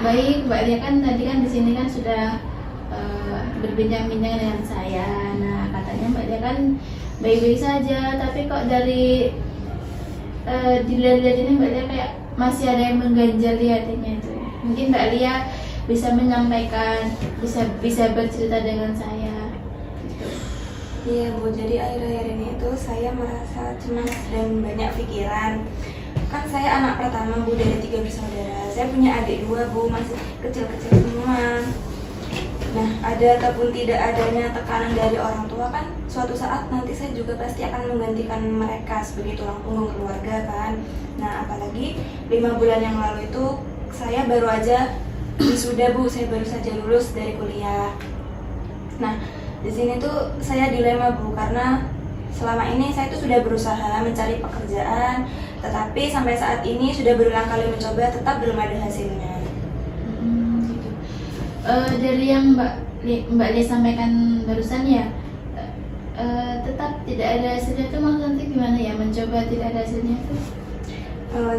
Baik, Mbak Lia kan tadi kan di sini kan sudah berbincang-bincang dengan saya. Nah, katanya Mbak Lia kan baik-baik saja, tapi kok dari dilihat-lihat ini Mbak Lia kayak masih ada yang mengganjal di hatinya itu ya. Mungkin Mbak Lia bisa menyampaikan, bisa bercerita dengan saya. Gitu. Iya Bu, jadi akhir-akhir ini itu saya merasa cemas dan banyak pikiran. Kan saya anak pertama Bu dari 3 bersaudara. Saya punya adik 2 Bu, masih kecil-kecil semua. Nah, ada ataupun tidak adanya tekanan dari orang tua kan suatu saat nanti saya juga pasti akan menggantikan mereka sebagai tulang punggung keluarga kan. Nah, apalagi 5 bulan yang lalu itu saya baru aja wisuda Bu, saya baru saja lulus dari kuliah. Nah, di sini tuh saya dilema Bu, karena selama ini saya tuh sudah berusaha mencari pekerjaan, tetapi sampai saat ini sudah berulang kali mencoba, tetap belum ada hasilnya. Gitu. Dari yang Mbak Lia sampaikan barusan ya, tetap tidak ada hasilnya itu maksudnya gimana ya, mencoba tidak ada hasilnya itu?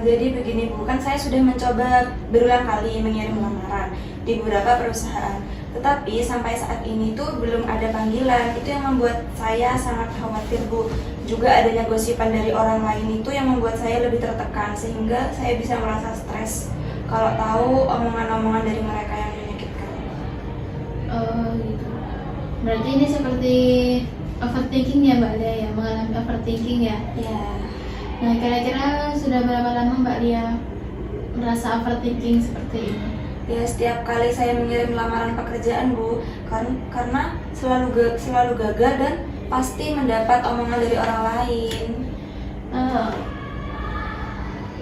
Jadi begini Bu, kan saya sudah mencoba berulang kali mengirim lamaran di beberapa perusahaan, tetapi sampai saat ini tuh belum ada panggilan. Itu yang membuat saya sangat khawatir Bu. Juga adanya gosipan dari orang lain itu yang membuat saya lebih tertekan, sehingga saya bisa merasa stres kalau tahu omongan-omongan dari mereka yang menyakitkan. Gitu. Berarti ini seperti overthinking ya Mbak Lia ya, mengalami overthinking ya? Ya. Nah, kira-kira sudah berapa lama Mbak Lia merasa overthinking seperti ini? Ya, setiap kali saya mengirim lamaran pekerjaan Bu, karena selalu gagal dan pasti mendapat omongan dari orang lain.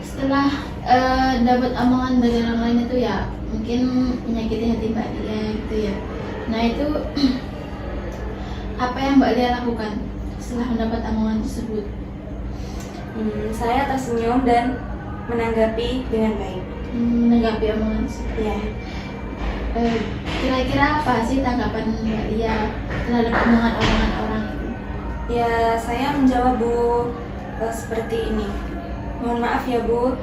Setelah dapat omongan dari orang lain itu ya mungkin menyakiti hati Mbak Lia gitu ya. Nah, itu apa yang Mbak Lia lakukan setelah mendapat omongan tersebut? Saya tersenyum dan menanggapi dengan baik. Menanggapi omongan tersebut. Ya. Kira-kira apa sih tanggapan Mbak Lia terhadap omongan-omongan orang itu? Ya, saya menjawab Bu seperti ini. Mohon maaf ya Bu,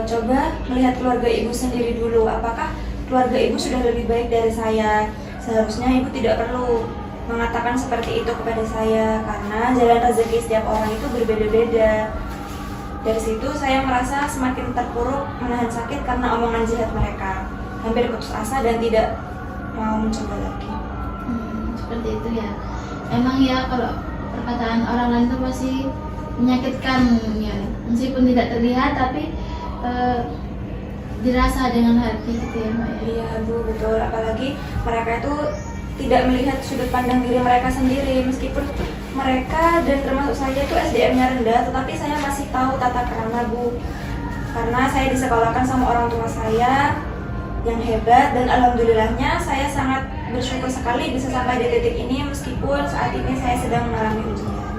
coba melihat keluarga Ibu sendiri dulu. Apakah keluarga Ibu sudah lebih baik dari saya? Seharusnya Ibu tidak perlu mengatakan seperti itu kepada saya, karena jalan rezeki setiap orang itu berbeda-beda. Dari situ saya merasa semakin terpuruk menahan sakit karena omongan jahat mereka. Hampir putus asa dan tidak mau mencoba lagi. Seperti itu ya. Emang ya kalau perkataan orang lain itu pasti menyakitkan ya. Meskipun tidak terlihat tapi dirasa dengan hati gitu ya Mbak ya. Iya Bu, betul. Apalagi mereka itu tidak melihat sudut pandang diri mereka sendiri, meskipun mereka dan termasuk saya itu SDM-nya rendah, tetapi saya masih tahu tata krama Bu, karena saya disekolahkan sama orang tua saya yang hebat, dan alhamdulillahnya saya sangat bersyukur sekali bisa sampai di titik ini meskipun saat ini saya sedang mengalami ujian.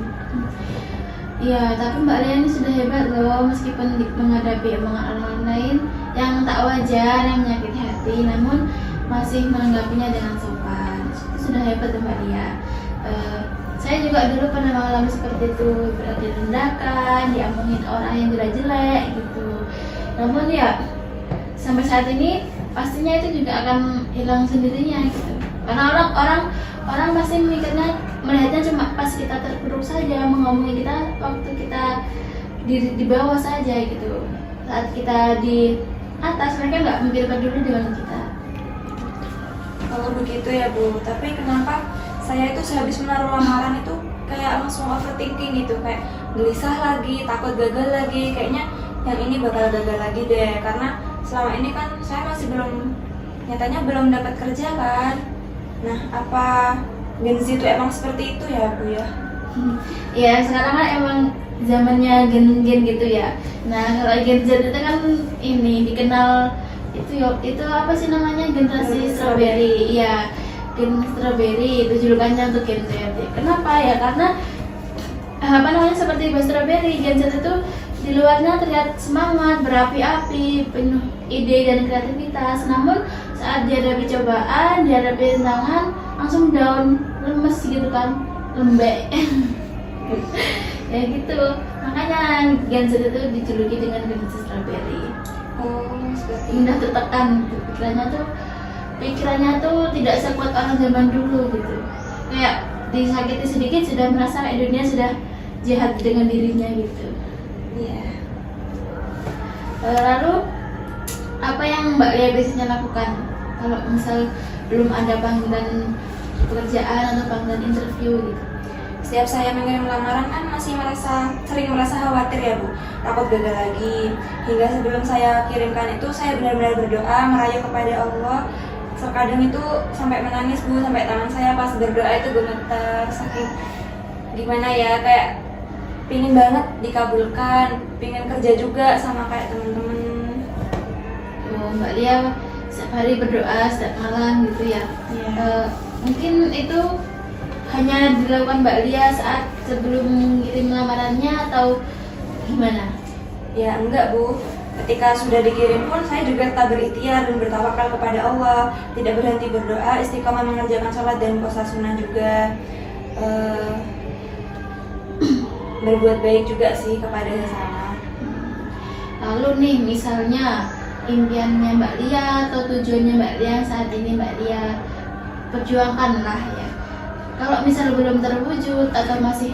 Iya, tapi Mbak Lia ini sudah hebat loh, meskipun menghadapi omongan orang lain yang tak wajar, yang menyakiti hati, namun masih menanggapinya dengan sopan. Itu sudah hebat ya Mbak Lia. Saya juga dulu pernah mengalami seperti itu, berarti direndahkan, diomongin orang yang jelek-jelek gitu. Namun ya sampai saat ini pastinya itu juga akan hilang sendirinya gitu. Karena orang pasti melihatnya cuma pas kita terpuruk saja, mengomongin kita waktu kita di bawah saja gitu. Saat kita di atas mereka nggak mikir peduli dengan kita. Kalau begitu ya Bu, tapi kenapa saya itu sehabis menaruh lamaran itu kayak langsung overthinking gitu, kayak gelisah lagi, takut gagal lagi, kayaknya yang ini bakal gagal lagi deh, karena selama ini kan saya masih nyatanya belum dapat kerja kan. Nah, apa Gen Z itu emang seperti itu ya Bu ya? Ya sekarang kan emang zamannya gen-gen gitu ya. Nah kalau Gen Z itu kan ini dikenal itu apa sih namanya, generasi strawberry. Iya, gen strawberry itu julukannya untuk Gen Z. Kenapa ya? Karena apa namanya, seperti buah strawberry, Gen Z itu di luarnya terlihat semangat, berapi-api, penuh ide dan kreativitas. Namun saat dihadapi cobaan, dihadapi tantangan, langsung down, lemes gitu kan, lembek. Ya gitu. Makanya Gen Z itu dijuluki dengan generasi strawberry. Oh, seperti mudah tertekan gitu. Pikirannya tuh tidak sekuat orang zaman dulu gitu. Kayak disakiti sedikit sudah merasa kayak dunia sudah jahat dengan dirinya gitu. Iya. Lalu apa yang Mbak Lia biasanya lakukan kalau misal belum ada panggilan pekerjaan atau panggilan interview gitu? Setiap saya mengirim lamaran kan masih sering merasa khawatir ya Bu, takut gagal lagi. Hingga sebelum saya kirimkan itu saya benar-benar berdoa, merayu kepada Allah. Terkadang itu sampai menangis Bu, sampai tangan saya pas berdoa itu gemetar, saking gimana ya, kayak pingin banget dikabulkan, pingin kerja juga sama kayak teman-teman. Oh, Mbak Lia setiap hari berdoa setiap malam gitu ya? Iya. Mungkin itu hanya dilakukan Mbak Lia saat sebelum mengirim lamarannya atau gimana? Ya enggak Bu, ketika sudah dikirim pun saya juga tetap berikhtiar dan bertawakal kepada Allah, tidak berhenti berdoa, istiqomah mengerjakan sholat dan puasa sunnah juga, berbuat baik juga sih kepada sesama. Lalu nih misalnya impiannya Mbak Lia atau tujuannya Mbak Lia saat ini Mbak Lia perjuangkan lah ya. Kalau misal belum terwujud atau masih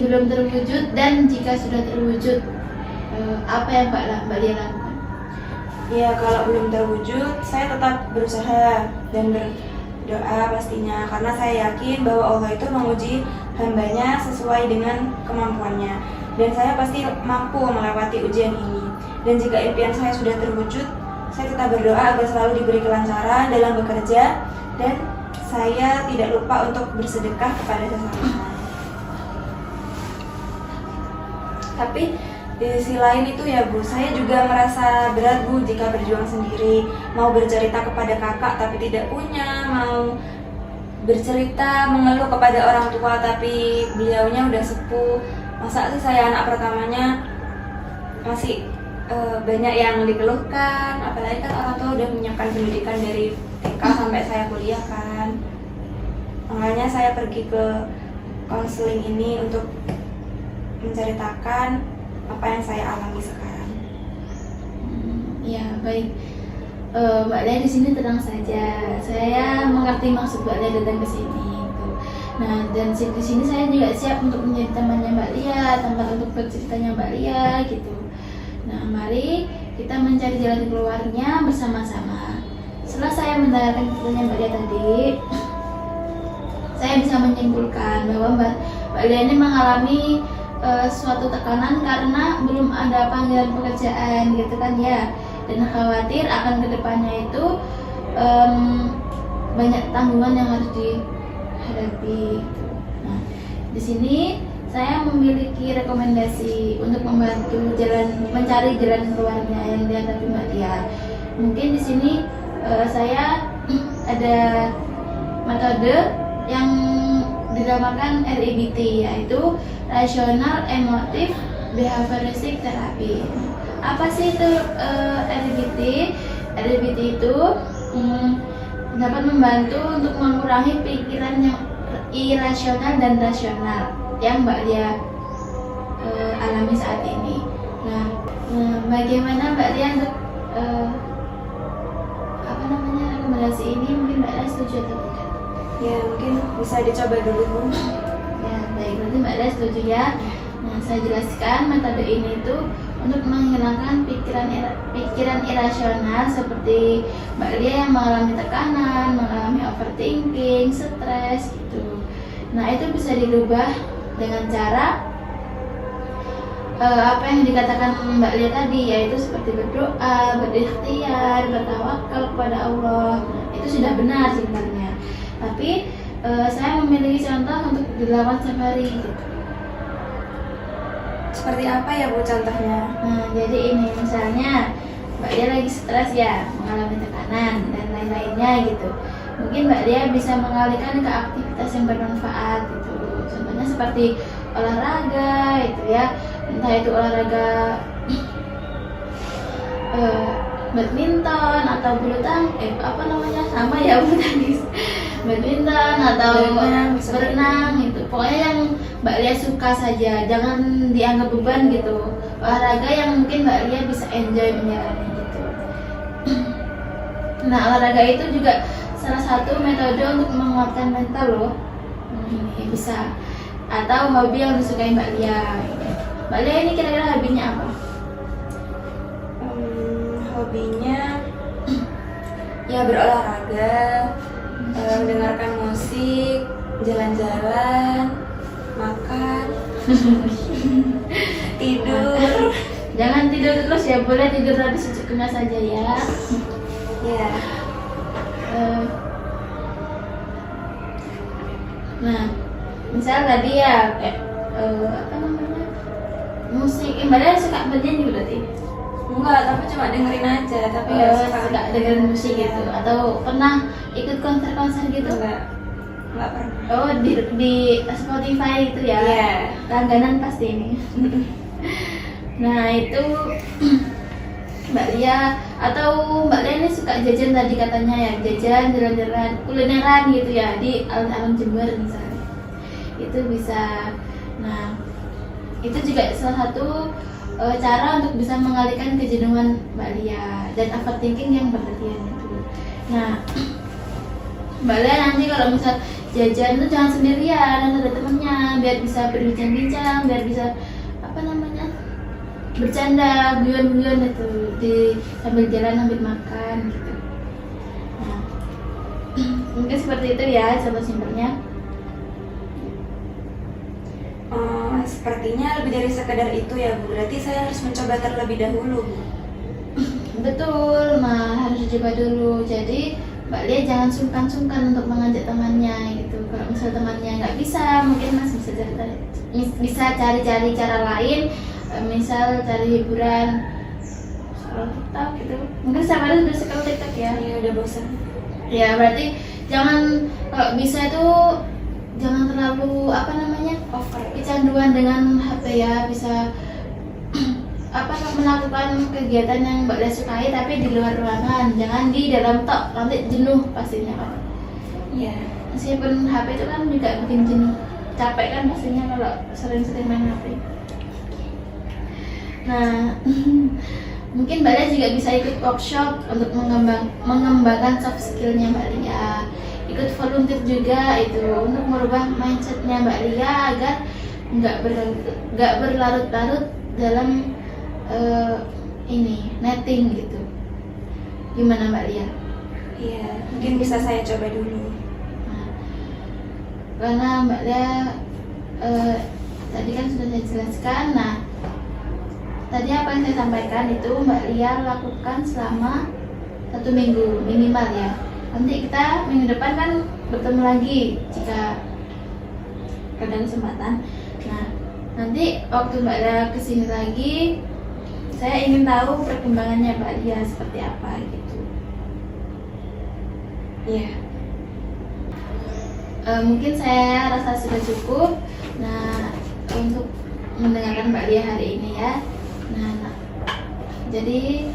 belum terwujud, dan jika sudah terwujud apa yang Mbak Lia lakukan? Ya kalau belum terwujud saya tetap berusaha dan berdoa pastinya, karena saya yakin bahwa Allah itu menguji hambanya sesuai dengan kemampuannya, dan saya pasti mampu melewati ujian ini. Dan jika impian saya sudah terwujud, saya tetap berdoa agar selalu diberi kelancaran dalam bekerja, dan saya tidak lupa untuk bersedekah kepada sesama. Tapi di sisi lain itu ya Bu, saya juga merasa berat Bu jika berjuang sendiri, mau bercerita kepada kakak tapi tidak punya, mau bercerita mengeluh kepada orang tua tapi beliaunya udah sepuh. Masa sih saya anak pertamanya masih banyak yang dikeluhkan, apalagi kan orang tua udah menyiapkan pendidikan dari TK sampai saya kuliah kan. Makanya saya pergi ke konseling ini untuk menceritakan apa yang saya alami sekarang. Ya baik, Mbak Lia di sini tenang saja. Saya mengerti maksud Mbak Lia datang ke sini. Gitu. Nah, dan di sini saya juga siap untuk menjadi temannya Mbak Lia, tempat untuk berceritanya Mbak Lia gitu. Nah, mari kita mencari jalan keluarnya bersama-sama. Setelah saya mendengarkan ceritanya Mbak Lia tadi, saya bisa menyimpulkan bahwa Mbak Lia ini mengalami suatu tekanan karena belum ada panggilan pekerjaan gitu kan ya, dan khawatir akan kedepannya itu banyak tanggungan yang harus dihadapi gitu. Nah, di sini saya memiliki rekomendasi untuk membantu mencari jalan keluarnya yang dihadapi Mbak Lia. Mungkin di sini saya ada metode yang dinamakan REBT, yaitu Rational Emotive Behavioristic Therapy. Apa sih itu REBT? REBT itu dapat membantu untuk mengurangi pikiran yang irasional dan rasional yang Mbak Lia alami saat ini. Nah, bagaimana Mbak Lia untuk rekomendasi ini? Mungkin Mbak Lia setuju atau tidak? Ya mungkin bisa dicoba dulu Bu. Ya baik, berarti Mbak Lia setuju ya. Nah, saya jelaskan metode ini itu untuk menghilangkan pikiran irasional seperti Mbak Lia yang mengalami tekanan, mengalami overthinking, stres gitu. Nah, itu bisa dirubah dengan cara apa yang dikatakan Mbak Lia tadi, yaitu seperti berdoa, berikhtiar, bertawakal kepada Allah. Nah, itu sudah benar sebenarnya. Tapi saya memiliki contoh untuk dilakukan setiap hari gitu. Seperti apa ya Bu contohnya? Nah, jadi ini misalnya Mbak Lia lagi stres ya, mengalami tekanan dan lain-lainnya gitu. Mungkin Mbak Lia bisa mengalihkan ke aktivitas yang bermanfaat gitu. Contohnya seperti olahraga itu ya, entah itu olahraga badminton atau bulu tangkis, sama ya bulu tangkis. badminton atau bisa berenang gitu. Pokoknya yang Mbak Lia suka saja, jangan dianggap beban gitu. Olahraga yang mungkin Mbak Lia bisa enjoy menjalani gitu. Nah, olahraga itu juga salah satu metode untuk menguatkan mental loh. Ini bisa. Atau hobi yang disukai Mbak Lia. Mbak Lia ini kira-kira hobinya apa? Hobinya ya berolahraga, mendengarkan musik, jalan-jalan, makan, tidur. Jangan tidur terus ya, boleh tidur tapi secukupnya saja ya. Ya, Nah, misal tadi ya apa namanya, musik. Mbak Lia suka bernyanyi berarti? enggak, tapi cuma dengerin aja, tapi nggak Suka dengerin musik gitu, atau pernah ikut konser-konser gitu? Enggak pernah. Oh, di Spotify itu ya? Iya. Langganan pasti ini. Nah itu Mbak Lia, atau Mbak Lia ini suka jajan tadi katanya ya, jajan, jalan-jalan, kulineran gitu ya di alun-alun Jember misalnya. Itu bisa. Nah itu juga salah satu cara untuk bisa mengalihkan kejenuhan Mbak Lia dan overthinking yang berlebihan itu. Nah Mbak Lia nanti kalau misal jajan itu jangan sendirian, harus ada temennya biar bisa berbincang-bincang, biar bisa apa namanya, bercanda, guyon-guyon itu di sambil jalan sambil makan gitu. Nah, mungkin seperti itu ya contoh simpelnya. Sepertinya lebih dari sekedar itu ya Bu. Berarti saya harus mencoba terlebih dahulu Bu. Betul, harus dicoba dulu. Jadi Mbak Lia jangan sungkan-sungkan untuk mengajak temannya gitu. Kalau misal temannya nggak bisa, mungkin Mas bisa cari-cari cara lain. Misal cari hiburan scroll TikTok gitu. Mungkin sama ada udah scroll TikTok ya. Iya, udah bosan. Ya berarti jangan, kalau bisa itu jangan terlalu apa namanya, Over. kecanduan dengan HP ya. Bisa apa, melakukan kegiatan yang Mbak Lia sukai tapi di luar ruangan, jangan di dalam tok, nanti jenuh pastinya kan. Iya. Meskipun HP itu kan juga bikin jenuh, capek kan pastinya kalau sering-sering main HP. Nah mungkin Mbak Lia juga bisa ikut workshop untuk mengembangkan soft skillnya Mbak Lia. Ikut volunteer juga itu untuk merubah mindsetnya Mbak Lia agar nggak berlarut-larut dalam ini netting gitu. Gimana Mbak Lia? Iya, mungkin bisa saya coba dulu. Nah, karena Mbak Lia tadi kan sudah saya jelaskan. Nah tadi apa yang saya sampaikan itu Mbak Lia lakukan selama 1 minggu minimal ya. Nanti kita minggu depan kan bertemu lagi jika ada kesempatan. Nah nanti waktu Mbak Lia kesini lagi, saya ingin tahu perkembangannya Mbak Lia seperti apa gitu. Iya. Mungkin saya rasa sudah cukup. Nah untuk mendengarkan Mbak Lia hari ini ya. Nah jadi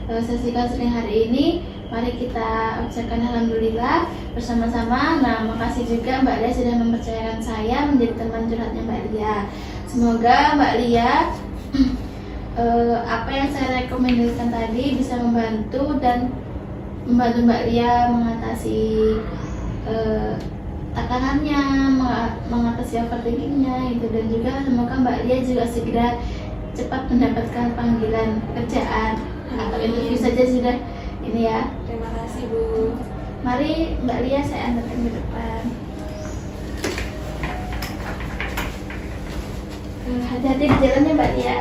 sesi counseling hari ini, mari kita ucapkan alhamdulillah bersama-sama. Nah, makasih juga Mbak Lia sudah mempercayakan saya menjadi teman curhatnya Mbak Lia. Semoga Mbak Lia apa yang saya rekomendasikan tadi bisa membantu dan membantu Mbak Lia mengatasi tekanannya, mengatasi overthinkingnya itu, dan juga semoga Mbak Lia juga segera cepat mendapatkan panggilan pekerjaan atau interview saja sudah ini ya. Terima kasih Bu. Mari Mbak Lia saya antarkan ke depan. Hati-hati di jalan ya Mbak Lia.